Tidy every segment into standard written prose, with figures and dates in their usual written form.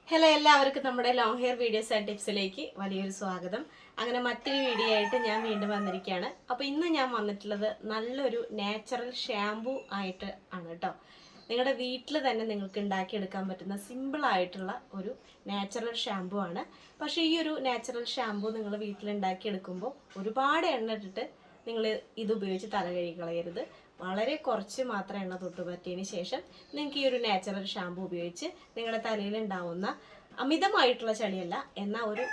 Hello എല്ലാവർക്കും നമ്മുടെ long hair videos and ടിപ്സിലേക്ക് വലിയൊരു സ്വാഗതം. അങ്ങനെ മറ്റൊരു വീഡിയോ ആയിട്ട് ഞാൻ വീണ്ടും വന്നിരിക്കുകയാണ്. അപ്പോൾ ഇന്ന് ഞാൻ വന്നിട്ടുള്ളത് നല്ലൊരു നാച്ചുറൽ ഷാംപൂ ആയിട്ട് ആണ് കേട്ടോ. നിങ്ങളുടെ വീട്ടിൽ തന്നെ നിങ്ങൾക്ക് ഉണ്ടാക്കിയെടുക്കാൻ പറ്റുന്ന സിമ്പിൾ ആയിട്ടുള്ള ഒരു നാച്ചുറൽ ഷാംപൂ ആണ്. പക്ഷേ ഈ ഒരു നാച്ചുറൽ ഷാംപൂ നിങ്ങൾ വീട്ടിൽ ഉണ്ടാക്കിയെടുക്കുമ്പോൾ ഒരുപാട് എണ്ണ ഇട്ടിട്ട് നിങ്ങൾ ഇത് ഉപയോഗിച്ച് തല കഴുകി കളയരുത്. വളരെ കുറച്ച് മാത്രം എണ്ണ തൊട്ട് പറ്റിയതിന് ശേഷം നിങ്ങൾക്ക് ഈ ഒരു നാച്ചുറൽ ഷാമ്പു ഉപയോഗിച്ച് നിങ്ങളുടെ തലയിൽ ഉണ്ടാവുന്ന അമിതമായിട്ടുള്ള ചളിയല്ല എന്നാൽ ഒരു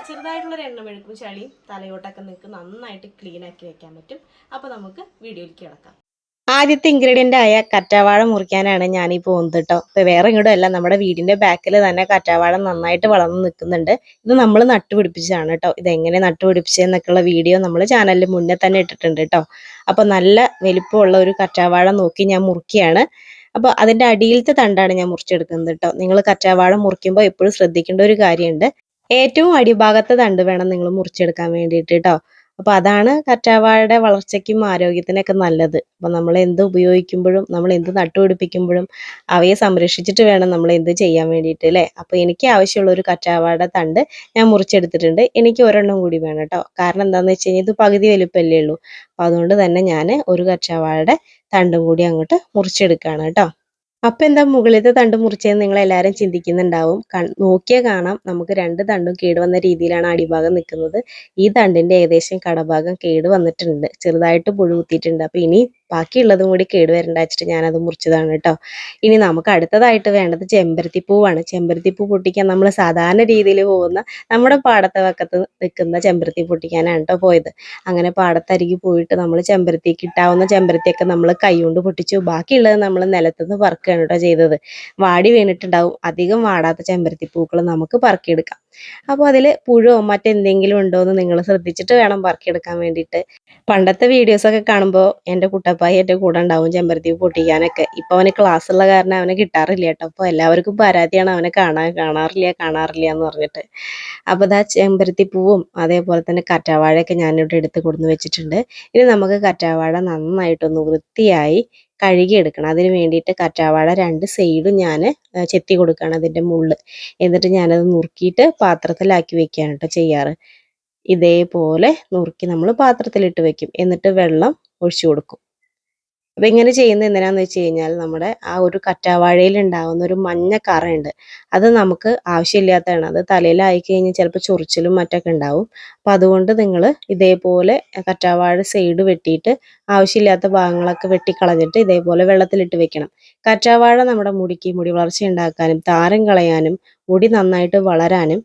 ചെറുതായിട്ടുള്ളൊരു എണ്ണമെഴുക്കും ചളിയും തലയോട്ടൊക്കെ നിങ്ങൾക്ക് നന്നായിട്ട് ക്ലീൻ ആക്കി വെക്കാൻ പറ്റും. അപ്പോൾ നമുക്ക് വീഡിയോയിലേക്ക് കിടക്കാം. ആദ്യത്തെ ഇൻഗ്രീഡിയൻ്റ് ആയ കറ്റാവാഴ മുറിക്കാനാണ് ഞാനീ പോകുന്നത് കേട്ടോ. ഇപ്പോൾ വേറെ ഇങ്ങോട്ടും അല്ല, നമ്മുടെ വീടിൻ്റെ ബാക്കിൽ തന്നെ കറ്റാവാഴ നന്നായിട്ട് വളർന്ന് നിൽക്കുന്നുണ്ട്. ഇത് നമ്മൾ നട്ടുപിടിപ്പിച്ചതാണ് കേട്ടോ. ഇതെങ്ങനെ നട്ടുപിടിപ്പിച്ചതെന്നൊക്കെയുള്ള വീഡിയോ നമ്മൾ ചാനലിൽ മുന്നേ തന്നെ ഇട്ടിട്ടുണ്ട് കേട്ടോ. അപ്പോൾ നല്ല വലിപ്പമുള്ള ഒരു കറ്റാവാഴ നോക്കി ഞാൻ മുറിക്കുകയാണ്. അപ്പോൾ അതിൻ്റെ അടിയിലത്തെ തണ്ടാണ് ഞാൻ മുറിച്ചെടുക്കുന്നത് കേട്ടോ. നിങ്ങൾ കറ്റാവാഴ മുറിക്കുമ്പോൾ എപ്പോഴും ശ്രദ്ധിക്കേണ്ട ഒരു കാര്യമുണ്ട്, ഏറ്റവും അടിഭാഗത്തെ തണ്ട് വേണം നിങ്ങൾ മുറിച്ചെടുക്കാൻ വേണ്ടിയിട്ട് കേട്ടോ. അപ്പോൾ അതാണ് കറ്റാവാഴയുടെ വളർച്ചയ്ക്കും ആരോഗ്യത്തിനൊക്കെ നല്ലത്. അപ്പോൾ നമ്മൾ എന്ത് ഉപയോഗിക്കുമ്പോഴും നമ്മൾ എന്ത് നട്ടുപിടിപ്പിക്കുമ്പോഴും അവയെ സംരക്ഷിച്ചിട്ട് വേണം നമ്മൾ എന്ത് ചെയ്യാൻ വേണ്ടിയിട്ട് അല്ലേ. അപ്പോൾ എനിക്ക് ആവശ്യമുള്ള ഒരു കറ്റാവാഴയുടെ തണ്ട് ഞാൻ മുറിച്ചെടുത്തിട്ടുണ്ട്. എനിക്ക് ഒരെണ്ണം കൂടി വേണം കേട്ടോ. കാരണം എന്താണെന്ന് വെച്ച് കഴിഞ്ഞാൽ ഇത് പകുതി വലുപ്പമല്ലേ ഉള്ളൂ. അപ്പോൾ അതുകൊണ്ട് തന്നെ ഞാൻ ഒരു കറ്റാവാഴയുടെ തണ്ടും കൂടി അങ്ങോട്ട് മുറിച്ചെടുക്കുകയാണ് കേട്ടോ. അപ്പൊ എന്താ മുകളിലത്തെ തണ്ട് മുറിച്ചതെന്ന് നിങ്ങൾ എല്ലാവരും ചിന്തിക്കുന്നുണ്ടാവും. നോക്കിയാൽ കാണാം നമുക്ക് രണ്ട് തണ്ടും കേടുവന്ന രീതിയിലാണ് അടിഭാഗം നിൽക്കുന്നത്. ഈ തണ്ടിന്റെ ഏകദേശം കടഭാഗം കേട് വന്നിട്ടുണ്ട്, ചെറുതായിട്ട് പുഴു കുത്തിയിട്ടുണ്ട്. അപ്പൊ ഇനി ബാക്കിയുള്ളതും കൂടി കേട് വരണ്ട വെച്ചിട്ട് ഞാനത് മുറിച്ചതാണ് കേട്ടോ. ഇനി നമുക്ക് അടുത്തതായിട്ട് വേണ്ടത് ചെമ്പരത്തിപ്പൂവാണ്. ചെമ്പരത്തിപ്പൂ പൊട്ടിക്കാൻ നമ്മൾ സാധാരണ രീതിയിൽ പോകുന്ന നമ്മുടെ പാടത്തെ വക്കത്ത് നിൽക്കുന്ന ചെമ്പരത്തി പൊട്ടിക്കാനാണ് കേട്ടോ പോയത്. അങ്ങനെ പാടത്തരികി പോയിട്ട് നമ്മൾ ചെമ്പരത്തി കിട്ടാവുന്ന ചെമ്പരത്തിയൊക്കെ നമ്മൾ കൈകൊണ്ട് പൊട്ടിച്ചു. ബാക്കിയുള്ളത് നമ്മൾ നിലത്തുനിന്ന് പറക്കുകയാണ് കേട്ടോ ചെയ്തത്. വാടി വീണിട്ടുണ്ടാവും. അധികം വാടാത്ത ചെമ്പരത്തി പൂക്കൾ നമുക്ക് പറക്കിയെടുക്കാം. അപ്പോൾ അതിൽ പുഴുവോ മറ്റെന്തെങ്കിലും ഉണ്ടോ എന്ന് നിങ്ങൾ ശ്രദ്ധിച്ചിട്ട് വേണം പറക്കിയെടുക്കാൻ വേണ്ടിയിട്ട്. പണ്ടത്തെ വീഡിയോസൊക്കെ കാണുമ്പോൾ എൻ്റെ കുട്ടപ്പായി എൻ്റെ കൂടെ ഉണ്ടാവും ചെമ്പരത്തി പൊട്ടിക്കാനൊക്കെ. ഇപ്പൊ അവന് ക്ലാസ് ഉള്ള കാരണം അവനെ കിട്ടാറില്ല കേട്ടോ. അപ്പോൾ എല്ലാവർക്കും പരാതിയാണ് അവനെ കാണാറില്ല എന്ന് പറഞ്ഞിട്ട്. അപ്പോൾ ഇതാ ചെമ്പരത്തി പൂവും അതേപോലെ തന്നെ കറ്റാവാഴയൊക്കെ ഞാനിവിടെ എടുത്ത് കൊടുന്ന് വെച്ചിട്ടുണ്ട്. ഇനി നമുക്ക് കറ്റാവാഴ നന്നായിട്ടൊന്ന് വൃത്തിയായി കഴുകിയെടുക്കണം. അതിന് വേണ്ടിയിട്ട് കറ്റാവാഴ രണ്ട് സൈഡും ഞാൻ ചെത്തി കൊടുക്കുകയാണ് അതിൻ്റെ മുള്ള്. എന്നിട്ട് ഞാനത് നുറുക്കിയിട്ട് പാത്രത്തിലാക്കി വെക്കുകയാണ് കേട്ടോ ചെയ്യാറ്. ഇതേപോലെ നുറുക്കി നമ്മൾ പാത്രത്തിലിട്ട് വെക്കും. എന്നിട്ട് വെള്ളം ഒഴിച്ചു കൊടുക്കും. അപ്പം ഇങ്ങനെ ചെയ്യുന്നത് എന്തിനാന്ന് വെച്ച് കഴിഞ്ഞാൽ നമ്മുടെ ആ ഒരു കറ്റാവാഴയിൽ ഉണ്ടാകുന്ന ഒരു മഞ്ഞ കറയുണ്ട്, അത് നമുക്ക് ആവശ്യമില്ലാത്തതാണ്. അത് തലയിലായി കഴിഞ്ഞാൽ ചിലപ്പോൾ ചൊറിച്ചിലും മറ്റൊക്കെ ഉണ്ടാവും. അപ്പം അതുകൊണ്ട് നിങ്ങൾ ഇതേപോലെ കറ്റാവാഴ സൈഡ് വെട്ടിയിട്ട് ആവശ്യമില്ലാത്ത ഭാഗങ്ങളൊക്കെ വെട്ടിക്കളഞ്ഞിട്ട് ഇതേപോലെ വെള്ളത്തിലിട്ട് വെക്കണം. കറ്റാവാഴ നമ്മുടെ മുടിക്ക് മുടി വളർച്ച ഉണ്ടാക്കാനും താരം കളയാനും മുടി നന്നായിട്ട് വളരാനും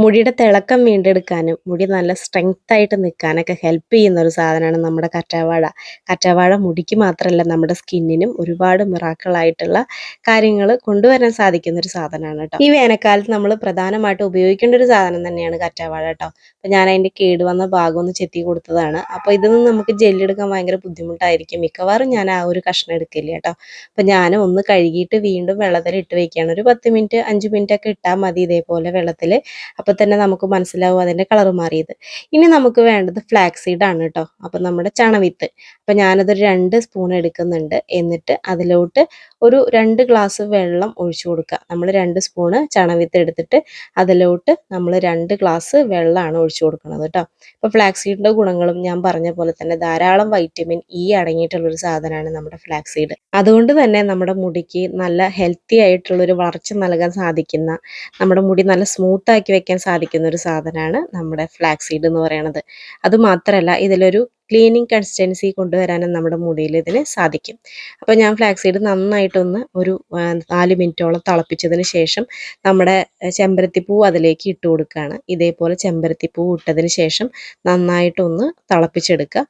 മുടിയുടെ തിളക്കം വീണ്ടെടുക്കാനും മുടി നല്ല സ്ട്രെങ്ത് ആയിട്ട് നിൽക്കാനൊക്കെ ഹെൽപ്പ് ചെയ്യുന്ന ഒരു സാധനമാണ് നമ്മുടെ കറ്റാവാഴ. കറ്റാവാഴ മുടിക്ക് മാത്രമല്ല നമ്മുടെ സ്കിന്നിനും ഒരുപാട് മിറാക്കിളായിട്ടുള്ള കാര്യങ്ങൾ കൊണ്ടുവരാൻ സാധിക്കുന്ന ഒരു സാധനമാണ് കേട്ടോ. ഈ വേനൽക്കാലത്ത് നമ്മൾ പ്രധാനമായിട്ട് ഉപയോഗിക്കേണ്ട ഒരു സാധനം തന്നെയാണ് കറ്റാവാഴ കേട്ടോ. അപ്പം ഞാൻ അതിൻ്റെ കേടുവന്ന ഭാഗം ഒന്ന് ചെത്തി കൊടുത്തതാണ്. അപ്പോൾ ഇതൊന്നും നമുക്ക് ജെല്ലെടുക്കാൻ ഭയങ്കര ബുദ്ധിമുട്ടായിരിക്കും. മിക്കവാറും ഞാൻ ആ ഒരു കഷ്ണം എടുക്കില്ല കേട്ടോ. അപ്പം ഞാൻ ഒന്ന് കഴുകിയിട്ട് വീണ്ടും വെള്ളത്തിൽ ഇട്ട് വയ്ക്കുകയാണ്. ഒരു 10 മിനിറ്റ് 5 മിനിറ്റ് ഒക്കെ ഇട്ടാൽ മതി ഇതേപോലെ വെള്ളത്തിൽ. അപ്പോൾ തന്നെ നമുക്ക് മനസ്സിലാവും അതിൻ്റെ കളർ മാറിയത്. ഇനി നമുക്ക് വേണ്ടത് ഫ്ലാക്സ് സീഡ് ആണ് കേട്ടോ. അപ്പം നമ്മുടെ ചണവിത്ത്. അപ്പം ഞാനതൊരു 2 സ്പൂൺ എടുക്കുന്നുണ്ട്. എന്നിട്ട് അതിലോട്ട് ഒരു 2 ഗ്ലാസ് വെള്ളം ഒഴിച്ചു കൊടുക്കുക. നമ്മൾ 2 സ്പൂണ് ചണവിത്ത് എടുത്തിട്ട് അതിലോട്ട് നമ്മൾ 2 ഗ്ലാസ് വെള്ളമാണ് ഒഴിച്ചു കൊടുക്കുന്നത് കേട്ടോ. അപ്പോൾ ഫ്ലാക്സ് സീഡിൻ്റെ ഗുണങ്ങളും ഞാൻ പറഞ്ഞ പോലെ തന്നെ ധാരാളം വൈറ്റമിൻ ഇ അടങ്ങിയിട്ടുള്ളൊരു സാധനമാണ് നമ്മുടെ ഫ്ലാക്സ് സീഡ്. അതുകൊണ്ട് തന്നെ നമ്മുടെ മുടിക്ക് നല്ല ഹെൽത്തി ആയിട്ടുള്ളൊരു വളർച്ച നൽകാൻ സാധിക്കുന്ന, നമ്മുടെ മുടി നല്ല സ്മൂത്ത് ആക്കി വെക്കാൻ സാധിക്കുന്ന ഒരു സാധനമാണ് നമ്മുടെ ഫ്ലാക്സ് സീഡ് എന്ന് പറയുന്നത്. അതുമാത്രമല്ല ഇതിലൊരു ക്ലീനിങ് കൺസിസ്റ്റൻസി കൊണ്ടുവരാനും നമ്മുടെ മുടിയിൽ ഇതിന് സാധിക്കും. അപ്പോൾ ഞാൻ ഫ്ലാക്സ് സീഡ് നന്നായിട്ടൊന്ന് ഒരു 4 മിനിറ്റോളം തിളപ്പിച്ചതിന് ശേഷം നമ്മുടെ ചെമ്പരത്തിപ്പൂ അതിലേക്ക് ഇട്ട് കൊടുക്കുകയാണ്. ഇതേപോലെ ചെമ്പരത്തിപ്പൂ ഇട്ടതിന് ശേഷം നന്നായിട്ടൊന്ന് തിളപ്പിച്ചെടുക്കുക.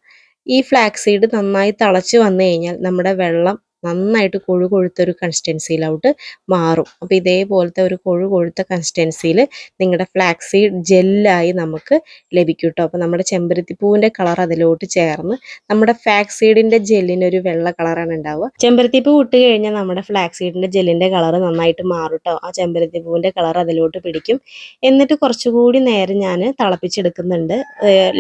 ഈ ഫ്ലാക്സ് സീഡ് നന്നായി തിളച്ച് വന്നു കഴിഞ്ഞാൽ നമ്മുടെ വെള്ളം നന്നായിട്ട് കൊഴുത്തൊരു കൺസിസ്റ്റൻസിയിലോട്ട് മാറും. അപ്പോൾ ഇതേപോലത്തെ ഒരു കൊഴുത്ത കൺസിസ്റ്റൻസിയിൽ നിങ്ങളുടെ ഫ്ലാക്സ് സീഡ് ജെല്ലായി നമുക്ക് ലഭിക്കും കേട്ടോ. അപ്പോൾ നമ്മുടെ ചെമ്പരത്തിപ്പൂവിൻ്റെ കളർ അതിലോട്ട് ചേർന്ന് നമ്മുടെ ഫ്ലാക്സ് സീഡിൻ്റെ ജെല്ലിനൊരു വെള്ള കളറാണ് ഉണ്ടാവുക. ചെമ്പരത്തിപ്പൂ ഇട്ട് കഴിഞ്ഞാൽ നമ്മുടെ ഫ്ലാക്സ് സീഡിൻ്റെ ജെല്ലിൻ്റെ കളർ നന്നായിട്ട് മാറും കേട്ടോ. ആ ചെമ്പരത്തിപ്പൂവിൻ്റെ കളർ അതിലോട്ട് പിടിക്കും. എന്നിട്ട് കുറച്ചുകൂടി നേരം ഞാൻ തിളപ്പിച്ചെടുക്കുന്നുണ്ട്.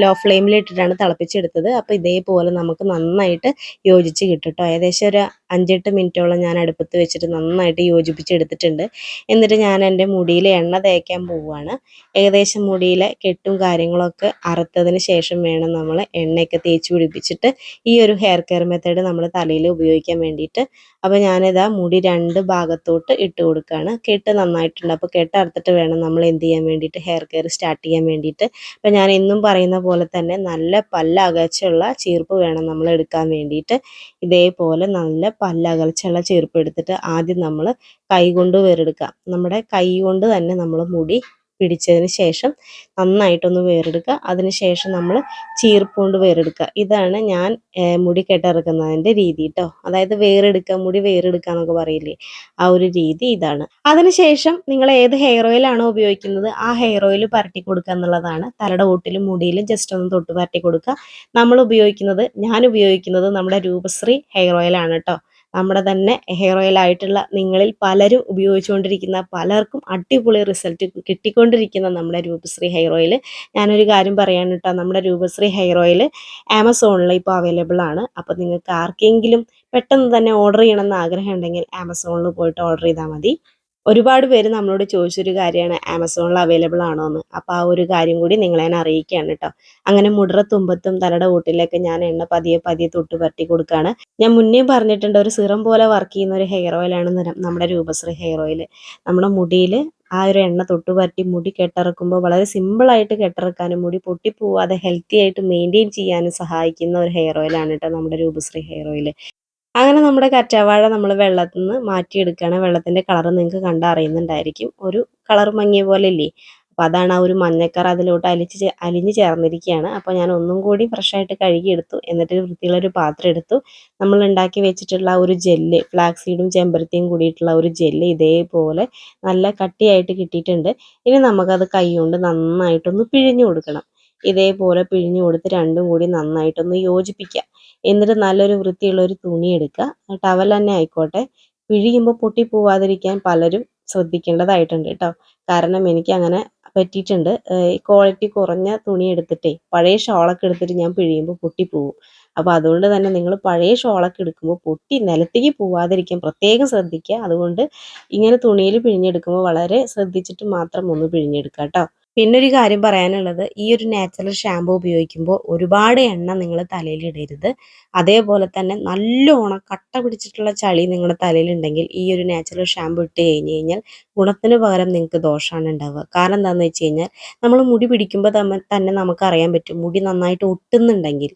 ലോ ഫ്ലെയിമിലിട്ടിട്ടാണ് തിളപ്പിച്ചെടുത്തത്. അപ്പോൾ ഇതേപോലെ നമുക്ക് നന്നായിട്ട് യോജിച്ച് കിട്ടും കേട്ടോ. ഏകദേശം ഒരു 5-8 മിനിറ്റോളം ഞാൻ അടുപ്പത്ത് വെച്ചിട്ട് നന്നായിട്ട് യോജിപ്പിച്ചെടുത്തിട്ടുണ്ട്. എന്നിട്ട് ഞാൻ എൻ്റെ മുടിയിൽ എണ്ണ തേക്കാൻ പോവുകയാണ്. ഏകദേശം മുടിയിലെ കെട്ടും കാര്യങ്ങളൊക്കെ അറുത്തതിന് ശേഷം വേണം നമ്മൾ എണ്ണയൊക്കെ തേച്ച് പിടിപ്പിച്ചിട്ട് ഈ ഒരു ഹെയർ കെയർ മെത്തേഡ് നമ്മൾ തലയിൽ ഉപയോഗിക്കാൻ വേണ്ടിയിട്ട്. അപ്പോൾ ഞാനിതാ മുടി 2 ഭാഗത്തോട്ട് ഇട്ട് കൊടുക്കുകയാണ്. കെട്ട് നന്നായിട്ടുണ്ട്. അപ്പോൾ കെട്ട് അറുത്തിട്ട് വേണം നമ്മൾ എന്ത് ചെയ്യാൻ വേണ്ടിയിട്ട് ഹെയർ കെയർ സ്റ്റാർട്ട് ചെയ്യാൻ വേണ്ടിയിട്ട്. അപ്പോൾ ഞാൻ എന്നും പറയുന്ന പോലെ തന്നെ നല്ല പല്ലകച്ചുള്ള ചീർപ്പ് വേണം നമ്മൾ എടുക്കാൻ വേണ്ടിയിട്ട്. ഇതേപോലെ നല്ല പല്ലകച്ചുള്ള ചീർപ്പ് എടുത്തിട്ട് ആദ്യം നമ്മൾ കൈ കൊണ്ട് വേറെടുക്കുക. നമ്മുടെ കൈ കൊണ്ട് തന്നെ നമ്മൾ മുടി പിടിച്ചതിന് ശേഷം നന്നായിട്ടൊന്ന് വേറെടുക്കുക. അതിന് ശേഷം നമ്മൾ ചീർപ്പ് കൊണ്ട് വേറെടുക്കുക. ഇതാണ് ഞാൻ മുടി കെട്ടിറക്കുന്നതിൻ്റെ രീതി കേട്ടോ. അതായത് വേറെടുക്കുക, മുടി വേറെടുക്കുക എന്നൊക്കെ പറയില്ലേ, ആ ഒരു രീതി ഇതാണ്. അതിനുശേഷം നിങ്ങൾ ഏത് ഹെയർ ഓയിലാണോ ഉപയോഗിക്കുന്നത് ആ ഹെയർ ഓയിൽ പരട്ടി കൊടുക്കുക എന്നുള്ളതാണ്. തലയുടെ ഓട്ടിലും മുടിയിലും ജസ്റ്റ് ഒന്ന് തൊട്ട് പരട്ടി കൊടുക്കുക. ഞാൻ ഉപയോഗിക്കുന്നത് നമ്മുടെ രൂപശ്രീ ഹെയർ ഓയിലാണ് കേട്ടോ. നമ്മുടെ തന്നെ ഹെയർ ഓയിൽ ആയിട്ടുള്ള നിങ്ങളിൽ പലരും ഉപയോഗിച്ചുകൊണ്ടിരിക്കുന്ന പലർക്കും അടിപൊളി റിസൾട്ട് കിട്ടിക്കൊണ്ടിരിക്കുന്ന നമ്മുടെ രൂപശ്രീ ഹെയർ ഓയിൽ. ഞാനൊരു കാര്യം പറയാൻ കേട്ടോ, നമ്മുടെ രൂപശ്രീ ഹെയർ ഓയിൽ ആമസോണിൽ ഇപ്പോൾ അവൈലബിൾ ആണ്. അപ്പോൾ നിങ്ങൾക്ക് ആർക്കെങ്കിലും പെട്ടെന്ന് തന്നെ ഓർഡർ ചെയ്യണമെന്ന് ആഗ്രഹം ഉണ്ടെങ്കിൽ ആമസോണിൽ പോയിട്ട് ഓർഡർ ചെയ്താൽ മതി. ഒരുപാട് പേര് നമ്മളോട് ചോദിച്ചൊരു കാര്യമാണ് ആമസോണിൽ അവൈലബിൾ ആണോ എന്ന്. അപ്പോൾ ആ ഒരു കാര്യം കൂടി നിങ്ങളെ ഞാൻ അറിയിക്കുകയാണ് കേട്ടോ. അങ്ങനെ മുടറ തുമ്പത്തും തലയുടെ ഓട്ടിലൊക്കെ ഞാൻ എണ്ണ പതിയെ പതിയെ തൊട്ട് പരട്ടി കൊടുക്കുകയാണ്. ഞാൻ മുന്നേ പറഞ്ഞിട്ടുണ്ട്, ഒരു സിറം പോലെ വർക്ക് ചെയ്യുന്ന ഒരു ഹെയർ ഓയിലാണ് നമ്മുടെ രൂപശ്രീ ഹെയർ ഓയിൽ. നമ്മുടെ മുടിയിൽ ആ ഒരു എണ്ണ തൊട്ട് പരട്ടി മുടി കെട്ടിറക്കുമ്പോൾ വളരെ സിമ്പിളായിട്ട് കെട്ടിറക്കാനും മുടി പൊട്ടിപ്പോവാതെ ഹെൽത്തി ആയിട്ട് മെയിൻറ്റെയിൻ ചെയ്യാനും സഹായിക്കുന്ന ഒരു ഹെയർ ഓയിലാണ് കേട്ടോ നമ്മുടെ രൂപശ്രീ ഹെയർ ഓയിൽ. അങ്ങനെ നമ്മുടെ കറ്റാവാഴ നമ്മൾ വെള്ളത്തിൽ നിന്ന് മാറ്റിയെടുക്കുകയാണ്. വെള്ളത്തിൻ്റെ കളർ നിങ്ങൾക്ക് കണ്ടറിയുന്നുണ്ടായിരിക്കും, ഒരു കളർ മങ്ങിയ പോലെ ഇല്ലേ. അപ്പോൾ അതാണ് ആ ഒരു മഞ്ഞക്കറ അതിലോട്ട് അലിഞ്ഞ് ചേർന്നിരിക്കുകയാണ്. അപ്പോൾ ഞാൻ ഒന്നും കൂടി ഫ്രഷായിട്ട് കഴുകിയെടുത്തു. എന്നിട്ട് വൃത്തിയുള്ളൊരു പാത്രം എടുത്തു. നമ്മൾ ഉണ്ടാക്കി വെച്ചിട്ടുള്ള ഒരു ജെല്ല്, ഫ്ലാക്സ് സീഡും ചെമ്പരത്തിയും കൂടിയിട്ടുള്ള ഒരു ജെല്ല് ഇതേപോലെ നല്ല കട്ടിയായിട്ട് കിട്ടിയിട്ടുണ്ട്. ഇനി നമുക്കത് കൈ കൊണ്ട് നന്നായിട്ടൊന്ന് പിഴിഞ്ഞു കൊടുക്കണം. ഇതേപോലെ പിഴിഞ്ഞു കൊടുത്ത് രണ്ടും കൂടി നന്നായിട്ടൊന്ന് യോജിപ്പിക്കുക. എന്നിട്ട് നല്ലൊരു വൃത്തിയുള്ള ഒരു തുണി എടുക്കുക. ടവൽ തന്നെ ആയിക്കോട്ടെ. പിഴിയുമ്പോൾ പൊട്ടിപ്പോവാതിരിക്കാൻ പലരും ശ്രദ്ധിക്കേണ്ടതായിട്ടുണ്ട് കേട്ടോ. കാരണം എനിക്ക് അങ്ങനെ പറ്റിയിട്ടുണ്ട്. ക്വാളിറ്റി കുറഞ്ഞ തുണി എടുത്തിട്ടേ പഴയ ഷോളൊക്കെ എടുത്തിട്ട് ഞാൻ പിഴിയുമ്പോൾ പൊട്ടിപ്പോവും. അപ്പോൾ അതുകൊണ്ട് തന്നെ നിങ്ങൾ പഴയ ഷോളൊക്കെ എടുക്കുമ്പോൾ പൊട്ടി നിലത്തേക്ക് പോവാതിരിക്കാൻ പ്രത്യേകം ശ്രദ്ധിക്കുക. അതുകൊണ്ട് ഇങ്ങനെ തുണിയിൽ പിഴിഞ്ഞെടുക്കുമ്പോൾ വളരെ ശ്രദ്ധിച്ചിട്ട് മാത്രം ഒന്ന് പിഴിഞ്ഞെടുക്കുക കേട്ടോ. പിന്നെ ഒരു കാര്യം പറയാനുള്ളത്, ഈ ഒരു നാച്ചുറൽ ഷാമ്പു ഉപയോഗിക്കുമ്പോൾ ഒരുപാട് എണ്ണ നിങ്ങൾ തലയിൽ ഇടരുത്. അതേപോലെ തന്നെ നല്ലോണം കട്ട പിടിച്ചിട്ടുള്ള ചളി നിങ്ങളുടെ തലയിലുണ്ടെങ്കിൽ ഈ ഒരു നാച്ചുറൽ ഷാമ്പു ഇട്ട് കഴിഞ്ഞ് കഴിഞ്ഞാൽ ഗുണത്തിന് പകരം നിങ്ങൾക്ക് ദോഷമാണ് ഉണ്ടാവുക. കാരണം എന്താണെന്ന് വെച്ച് കഴിഞ്ഞാൽ നമ്മൾ മുടി പിടിക്കുമ്പോൾ തന്നെ നമുക്കറിയാൻ പറ്റും, മുടി നന്നായിട്ട് ഒട്ടുന്നുണ്ടെങ്കിൽ,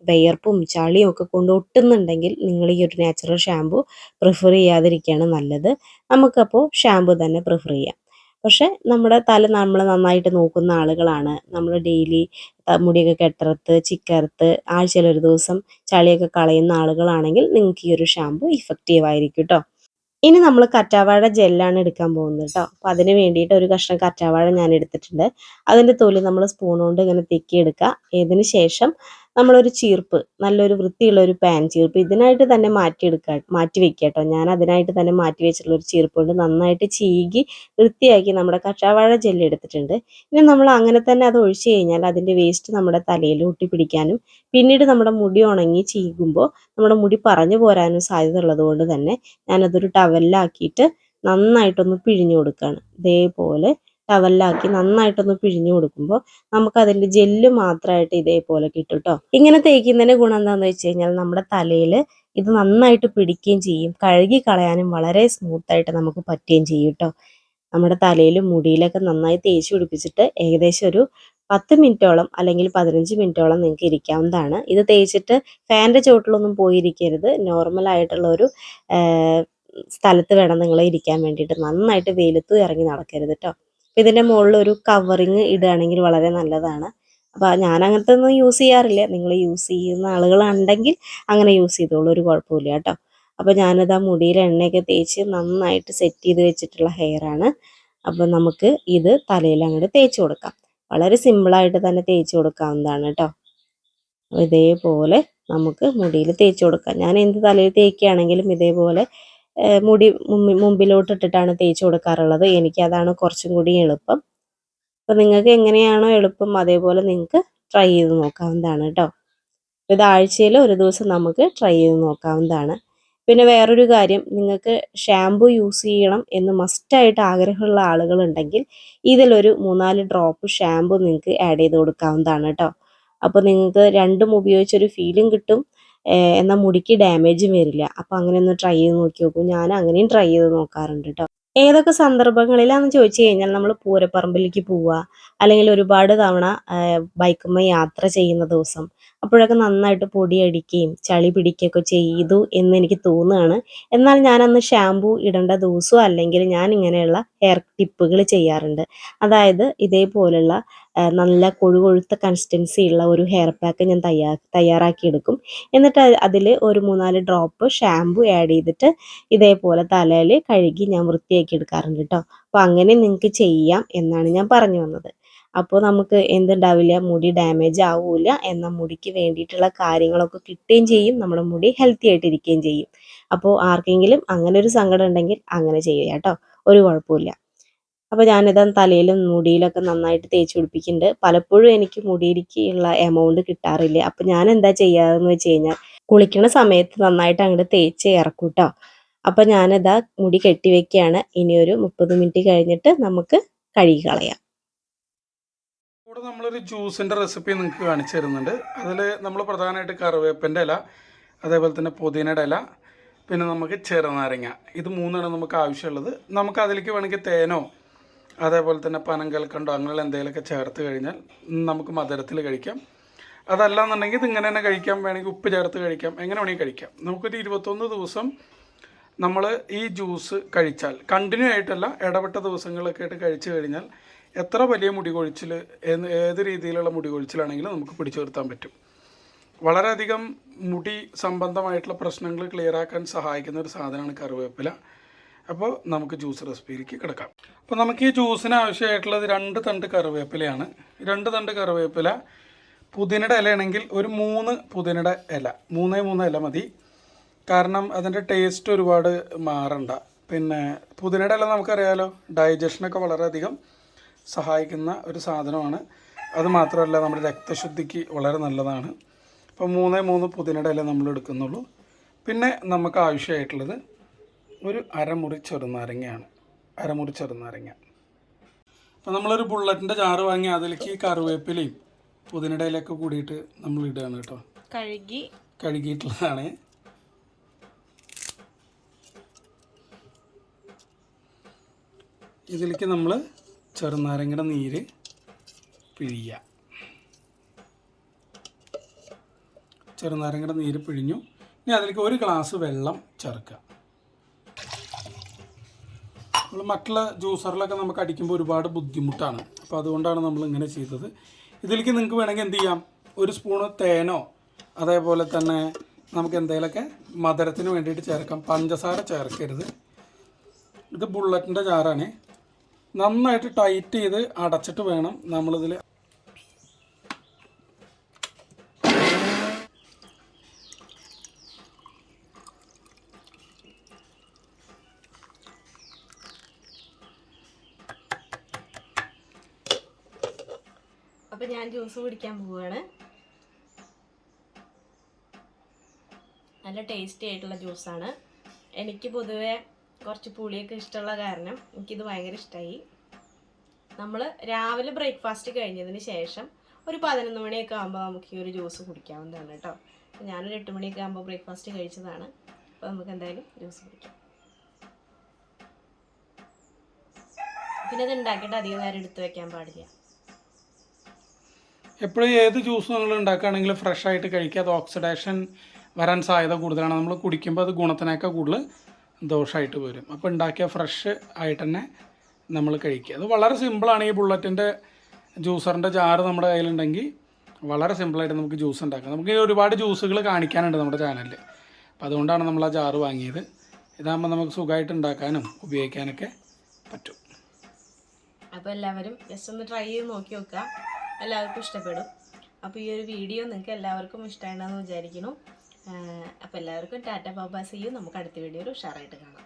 വിയർപ്പും ചളിയും ഒക്കെ കൊണ്ട് ഒട്ടുന്നുണ്ടെങ്കിൽ നിങ്ങൾ ഈ ഒരു നാച്ചുറൽ ഷാമ്പു പ്രിഫർ ചെയ്യാതിരിക്കുകയാണ് നല്ലത്. നമുക്കപ്പോൾ ഷാമ്പു തന്നെ പ്രിഫർ ചെയ്യാം. പക്ഷെ നമ്മുടെ തല നമ്മൾ നന്നായിട്ട് നോക്കുന്ന ആളുകളാണ്, നമ്മൾ ഡെയിലി മുടിയൊക്കെ കെട്ടറുത്ത് ചിക്കറുത്ത് ആഴ്ചയിൽ ഒരു ദിവസം ചളിയൊക്കെ കളയുന്ന ആളുകളാണെങ്കിൽ നിങ്ങൾക്ക് ഈ ഒരു ഷാമ്പു ഇഫക്റ്റീവ് ആയിരിക്കും കേട്ടോ. ഇനി നമ്മൾ കറ്റാവാഴ ജെല്ലാണ് എടുക്കാൻ പോകുന്നത് കേട്ടോ. അപ്പോൾ അതിന് വേണ്ടിയിട്ട് ഒരു കഷ്ണം കറ്റാവാഴ ഞാൻ എടുത്തിട്ടുണ്ട്. അതിൻ്റെ തൊലി നമ്മൾ സ്പൂൺ കൊണ്ട് ഇങ്ങനെ തെക്കിയെടുക്കുക. ഇതിന് ശേഷം നമ്മളൊരു ചീർപ്പ്, നല്ലൊരു വൃത്തിയുള്ള ഒരു പാൻ ചീർപ്പ് ഇതിനായിട്ട് തന്നെ മാറ്റി വെക്കുക കേട്ടോ. ഞാൻ അതിനായിട്ട് തന്നെ മാറ്റി വെച്ചിട്ടുള്ള ഒരു ചീർപ്പ് കൊണ്ട് നന്നായിട്ട് ചീകി വൃത്തിയാക്കി നമ്മുടെ കറ്റാവാഴ ജെല്ല് എടുത്തിട്ടുണ്ട്. ഇനി നമ്മൾ അങ്ങനെ തന്നെ അത് ഒഴിച്ച് കഴിഞ്ഞാൽ അതിൻ്റെ വേസ്റ്റ് നമ്മുടെ തലയിൽ ഒട്ടിപ്പിടിക്കാനും പിന്നീട് നമ്മുടെ മുടി ഉണങ്ങി ചീകുമ്പോൾ നമ്മുടെ മുടി പറഞ്ഞു പോരാനും സാധ്യത ഉള്ളത് കൊണ്ട് തന്നെ ഞാനതൊരു ടവലിലാക്കിയിട്ട് നന്നായിട്ടൊന്ന് പിഴിഞ്ഞു കൊടുക്കുകയാണ്. ഇതേപോലെ ടവലിലാക്കി നന്നായിട്ടൊന്ന് പിഴിഞ്ഞു കൊടുക്കുമ്പോൾ നമുക്കതിൻ്റെ ജെല്ല് മാത്രമായിട്ട് ഇതേപോലെ കിട്ടും കേട്ടോ. ഇങ്ങനെ തേക്കുന്നതിൻ്റെ ഗുണം എന്താണെന്ന് വെച്ച് കഴിഞ്ഞാൽ നമ്മുടെ തലയിൽ ഇത് നന്നായിട്ട് പിടിക്കുകയും ചെയ്യും. കഴുകി കളയാനും വളരെ സ്മൂത്തായിട്ട് നമുക്ക് പറ്റുകയും ചെയ്യും കേട്ടോ. നമ്മുടെ തലയിലും മുടിയിലൊക്കെ നന്നായി തേച്ച് പിടിപ്പിച്ചിട്ട് ഏകദേശം ഒരു 10 മിനിറ്റോളം അല്ലെങ്കിൽ 15 മിനിറ്റോളം നിങ്ങൾക്ക് ഇരിക്കാവുന്നതാണ്. ഇത് തേച്ചിട്ട് ഫാനിൻ്റെ ചുവട്ടിലൊന്നും പോയിരിക്കരുത്. നോർമലായിട്ടുള്ള ഒരു സ്ഥലത്ത് വേണം നിങ്ങൾ ഇരിക്കാൻ വേണ്ടിയിട്ട്. നന്നായിട്ട് വെയിലത്തും ഇറങ്ങി നടക്കരുത് കേട്ടോ. അപ്പോൾ ഇതിൻ്റെ മുകളിൽ ഒരു കവറിങ് ഇടുകയാണെങ്കിൽ വളരെ നല്ലതാണ്. അപ്പോൾ ഞാൻ അങ്ങനത്തെ ഒന്നും യൂസ് ചെയ്യാറില്ല. നിങ്ങൾ യൂസ് ചെയ്യുന്ന ആളുകളുണ്ടെങ്കിൽ അങ്ങനെ യൂസ് ചെയ്തോളൂ, ഒരു കുഴപ്പമില്ല കേട്ടോ. അപ്പോൾ ഞാനിത് ആ മുടിയിൽ എണ്ണയൊക്കെ തേച്ച് നന്നായിട്ട് സെറ്റ് ചെയ്ത് വെച്ചിട്ടുള്ള ഹെയറാണ്. അപ്പോൾ നമുക്ക് ഇത് തലയിൽ അങ്ങോട്ട് തേച്ച് കൊടുക്കാം. വളരെ സിമ്പിളായിട്ട് തന്നെ തേച്ച് കൊടുക്കാവുന്നതാണ് കേട്ടോ. ഇതേപോലെ നമുക്ക് മുടിയിൽ തേച്ച് കൊടുക്കാം. ഞാൻ എന്ത് തലയിൽ തേക്കുകയാണെങ്കിലും ഇതേപോലെ മുടി മുമ്പിലോട്ട് ഇട്ടിട്ടാണ് തേച്ച് കൊടുക്കാറുള്ളത്. എനിക്കതാണ് കുറച്ചും കൂടി എളുപ്പം. അപ്പോൾ നിങ്ങൾക്ക് എങ്ങനെയാണോ എളുപ്പം അതേപോലെ നിങ്ങൾക്ക് ട്രൈ ചെയ്ത് നോക്കാവുന്നതാണ് കേട്ടോ. ഇത് ആഴ്ചയിൽ ഒരു ദിവസം നമുക്ക് ട്രൈ ചെയ്ത് നോക്കാവുന്നതാണ്. പിന്നെ വേറൊരു കാര്യം, നിങ്ങൾക്ക് ഷാംപൂ യൂസ് ചെയ്യണം എന്ന് മസ്റ്റായിട്ട് ആഗ്രഹമുള്ള ആളുകളുണ്ടെങ്കിൽ ഇതിലൊരു 3-4 ഡ്രോപ്പ് ഷാംപൂ നിങ്ങൾക്ക് ആഡ് ചെയ്ത് കൊടുക്കാവുന്നതാണ് കേട്ടോ. അപ്പോൾ നിങ്ങൾക്ക് രണ്ടും ഉപയോഗിച്ചൊരു ഫീലും കിട്ടും, എന്നാൽ മുടിക്ക് ഡാമേജും വരില്ല. അപ്പോൾ അങ്ങനെ ഒന്ന് ട്രൈ ചെയ്ത് നോക്കി നോക്കൂ. ഞാൻ അങ്ങനെയും ട്രൈ ചെയ്ത് നോക്കാറുണ്ട് കേട്ടോ. ഏതൊക്കെ സന്ദർഭങ്ങളിലാണെന്ന് ചോദിച്ചു കഴിഞ്ഞാൽ, നമ്മൾ പൂരപ്പറമ്പിലേക്ക് പോവുക, അല്ലെങ്കിൽ ഒരുപാട് തവണ ബൈക്കുമ്മേ യാത്ര ചെയ്യുന്ന ദിവസം, അപ്പോഴൊക്കെ നന്നായിട്ട് പൊടിയടിക്കുകയും ചളി പിടിക്കുകയൊക്കെ ചെയ്തു എന്ന് എനിക്ക് തോന്നുകയാണ്. എന്നാൽ ഞാൻ അന്ന് ഷാംപൂ ഇടേണ്ട ദിവസവും അല്ലെങ്കിൽ ഞാൻ ഇങ്ങനെയുള്ള ഹെയർ ടിപ്പുകൾ ചെയ്യാറുണ്ട്. അതായത് ഇതേപോലുള്ള നല്ല കൊഴുകൊഴുത്ത കൺസിസ്റ്റൻസി ഉള്ള ഒരു ഹെയർ പാക്ക് ഞാൻ തയ്യാറാക്കിയെടുക്കും. എന്നിട്ട് അതിൽ ഒരു 3-4 ഡ്രോപ്പ് ഷാംപൂ ആഡ് ചെയ്തിട്ട് ഇതേപോലെ തലയിൽ കഴുകി ഞാൻ വൃത്തിയാക്കി എടുക്കാറുണ്ട് കേട്ടോ. അപ്പോൾ അങ്ങനെ നിങ്ങൾക്ക് ചെയ്യാം എന്നാണ് ഞാൻ പറഞ്ഞു വന്നത്. അപ്പോൾ നമുക്ക് എന്തുണ്ടാവില്ല, മുടി ഡാമേജ് ആവില്ല, എന്നാൽ മുടിക്ക് വേണ്ടിയിട്ടുള്ള കാര്യങ്ങളൊക്കെ കിട്ടുകയും ചെയ്യും, നമ്മുടെ മുടി ഹെൽത്തി ആയിട്ടിരിക്കുകയും ചെയ്യും. അപ്പോൾ ആർക്കെങ്കിലും അങ്ങനെ ഒരു സങ്കടം ഉണ്ടെങ്കിൽ അങ്ങനെ ചെയ്യുക കേട്ടോ, ഒരു കുഴപ്പമില്ല. അപ്പോൾ ഞാനിത് തലയിലും മുടിയിലൊക്കെ നന്നായിട്ട് തേച്ച് പിടിപ്പിക്കുന്നുണ്ട്. പലപ്പോഴും എനിക്ക് മുടിയിലേക്കുള്ള എമൗണ്ട് കിട്ടാറില്ല. അപ്പോൾ ഞാൻ എന്താ ചെയ്യാറെന്ന് വെച്ച് കഴിഞ്ഞാൽ, കുളിക്കണ സമയത്ത് നന്നായിട്ട് അങ്ങോട്ട് തേച്ച് ഇറക്കും കേട്ടോ. അപ്പോൾ ഞാനിതാ മുടി കെട്ടി വെക്കുകയാണ്. ഇനി ഒരു 30 മിനിറ്റ് കഴിഞ്ഞിട്ട് നമുക്ക് കഴുകി കളയാം. ഇവിടെ നമ്മളൊരു ജ്യൂസിൻ്റെ റെസിപ്പി നിങ്ങൾക്ക് കാണിച്ചു തരുന്നുണ്ട്. അതിൽ നമ്മൾ പ്രധാനമായിട്ട് കറിവേപ്പിൻ്റെ ഇല, അതേപോലെ തന്നെ പുതിനയുടെ ഇല, പിന്നെ നമുക്ക് ചെറുനാരങ്ങ, ഇത് 3 നമുക്ക് ആവശ്യമുള്ളത്. നമുക്ക് അതിലേക്ക് വേണമെങ്കിൽ തേനോ അതേപോലെ തന്നെ പനങ്കൽക്കണ്ടോ അങ്ങനെയുള്ള എന്തെങ്കിലുമൊക്കെ ചേർത്ത് കഴിഞ്ഞാൽ നമുക്ക് മധുരത്തിൽ കഴിക്കാം. അതല്ലാന്നുണ്ടെങ്കിൽ ഇത് ഇങ്ങനെ തന്നെ കഴിക്കാം, വേണമെങ്കിൽ ഉപ്പ് ചേർത്ത് കഴിക്കാം, എങ്ങനെ വേണമെങ്കിൽ കഴിക്കാം. നമുക്കൊരു 21 ദിവസം നമ്മൾ ഈ ജ്യൂസ് കഴിച്ചാൽ, കണ്ടിന്യൂ ആയിട്ടല്ല, ഇടപെട്ട ദിവസങ്ങളൊക്കെ ആയിട്ട് കഴിച്ചു കഴിഞ്ഞാൽ എത്ര വലിയ മുടി കൊഴിച്ചിൽ, ഏത് രീതിയിലുള്ള മുടി കൊഴിച്ചിലാണെങ്കിലും നമുക്ക് പിടിച്ചു നിർത്താൻ പറ്റും. വളരെയധികം മുടി സംബന്ധമായിട്ടുള്ള പ്രശ്നങ്ങൾ ക്ലിയറാക്കാൻ സഹായിക്കുന്ന ഒരു സാധനമാണ് കറിവേപ്പില. അപ്പോൾ നമുക്ക് ജ്യൂസ് റെസിപ്പിയിലേക്ക് കിടക്കാം. അപ്പോൾ നമുക്ക് ഈ ജ്യൂസിന് ആവശ്യമായിട്ടുള്ളത് 2 തണ്ട് കറിവേപ്പിലയാണ്. 2 തണ്ട് കറിവേപ്പില, പുതിനയുടെ ഇലയാണെങ്കിൽ ഒരു 3 പുതിനയുടെ ഇല, 3 ഇല മതി. കാരണം അതിൻ്റെ ടേസ്റ്റ് ഒരുപാട് മാറണ്ട. പിന്നെ പുതിനയുടെ ഇല നമുക്കറിയാലോ, ഡൈജഷനൊക്കെ വളരെയധികം സഹായിക്കുന്ന ഒരു സാധനമാണ്. അതുമാത്രമല്ല നമ്മുടെ രക്തശുദ്ധിക്ക് വളരെ നല്ലതാണ്. അപ്പോൾ 3 പുതിനയുടെ ഇല നമ്മൾ എടുക്കുന്നുള്ളൂ. പിന്നെ നമുക്ക് ആവശ്യമായിട്ടുള്ളത് ഒരു അരമുറി ചെറുനാരങ്ങയാണ്. അരമുറി ചെറുനാരങ്ങ. അപ്പോൾ നമ്മളൊരു ബുള്ളറ്റിൻ്റെ ജാറ് വാങ്ങി അതിലേക്ക് കറിവേപ്പിലയും പുതിനയുടെ ഇലയൊക്കെ കൂടിയിട്ട് നമ്മൾ ഇടുകയാണ് കേട്ടോ. കഴുകിയിട്ടുള്ളതാണ്. ഇതിലേക്ക് നമ്മൾ ചെറുനാരങ്ങയുടെ നീര് പിഴിയുക. ചെറുനാരങ്ങയുടെ നീര് പിഴിഞ്ഞു. ഇനി അതിലേക്ക് 1 ഗ്ലാസ് വെള്ളം ചേർക്കുക. നമ്മൾ മറ്റുള്ള ജ്യൂസറിലൊക്കെ നമുക്ക് അടിക്കുമ്പോൾ ഒരുപാട് ബുദ്ധിമുട്ടാണ്. അപ്പോൾ അതുകൊണ്ടാണ് നമ്മൾ ഇങ്ങനെ ചെയ്തത്. ഇതിലേക്ക് നിങ്ങൾക്ക് വേണമെങ്കിൽ എന്ത് ചെയ്യാം, 1 സ്പൂണ് തേനോ അതേപോലെ തന്നെ നമുക്ക് എന്തെങ്കിലുമൊക്കെ മധുരത്തിന് വേണ്ടിയിട്ട് ചേർക്കാം. പഞ്ചസാര ചേർക്കരുത്. ഇത് ബുള്ളറ്റിൻ്റെ ജാറാണ്. നന്നായിട്ട് ടൈറ്റ് ചെയ്ത് അടച്ചിട്ട് വേണം നമ്മളിതിൽ. അപ്പോൾ ഞാൻ ജ്യൂസ് കുടിക്കാൻ പോവുകയാണ്. നല്ല ടേസ്റ്റി ആയിട്ടുള്ള ജ്യൂസാണ്. എനിക്ക് പൊതുവേ കുറച്ച് പുളിയൊക്കെ ഇഷ്ടമുള്ള കാരണം എനിക്കിത് ഭയങ്കര ഇഷ്ടമായി. നമ്മൾ രാവിലെ ബ്രേക്ക്ഫാസ്റ്റ് കഴിഞ്ഞതിന് ശേഷം ഒരു 11 മണിയൊക്കെ ആകുമ്പോൾ നമുക്ക് ഈ ഒരു ജ്യൂസ് കുടിക്കാവുന്നതാണ് കേട്ടോ. ഞാനൊരു 8 മണിയൊക്കെ ആകുമ്പോൾ ബ്രേക്ക്ഫാസ്റ്റ് കഴിച്ചതാണ്. അപ്പോൾ നമുക്ക് എന്തായാലും ജ്യൂസ് കുടിക്കാം. പിന്നെ ഇത് ഉണ്ടാക്കിയിട്ട് അധികം നേരം എടുത്ത് വെക്കാൻ പാടില്ല. എപ്പോഴും ഏത് ജ്യൂസ് നമ്മൾ ഉണ്ടാക്കുകയാണെങ്കിലും ഫ്രഷ് ആയിട്ട് കഴിക്കുക. അത് ഓക്സിഡേഷൻ വരാൻ സാധ്യത കൂടുതലാണ്. നമ്മൾ കുടിക്കുമ്പോൾ അത് ഗുണത്തിനേക്കാൾ കൂടുതൽ ദോഷമായിട്ട് വരും. അപ്പോൾ ഉണ്ടാക്കിയ ഫ്രഷ് ആയിട്ട് തന്നെ നമ്മൾ കഴിക്കുക. അത് വളരെ സിമ്പിളാണ്. ഈ ബുള്ളറ്റിൻ്റെ ജ്യൂസറിൻ്റെ ജാറ് നമ്മുടെ കയ്യിലുണ്ടെങ്കിൽ വളരെ സിമ്പിളായിട്ട് നമുക്ക് ജ്യൂസ് ഉണ്ടാക്കാം. നമുക്ക് ഒരുപാട് ജ്യൂസുകൾ കാണിക്കാനുണ്ട് നമ്മുടെ ചാനലിൽ. അപ്പോൾ അതുകൊണ്ടാണ് നമ്മൾ ആ ജാറ് വാങ്ങിയത്. ഇതാകുമ്പോൾ നമുക്ക് സുഖമായിട്ട് ഉണ്ടാക്കാനും ഉപയോഗിക്കാനൊക്കെ പറ്റും. അപ്പോൾ എല്ലാവരും ജസ്റ്റ് ഒന്ന് ട്രൈ ചെയ്ത് നോക്കി നോക്കുക. എല്ലാവർക്കും ഇഷ്ടപ്പെടും. അപ്പോൾ ഈ ഒരു വീഡിയോ നിങ്ങൾക്ക് എല്ലാവർക്കും ഇഷ്ടമാണെന്ന് വിചാരിക്കുന്നു. അപ്പോൾ എല്ലാവർക്കും tata bye bye. See you. നമുക്ക് അടുത്ത വീഡിയോയിൽ ഉഷാറായിട്ട് കാണാം.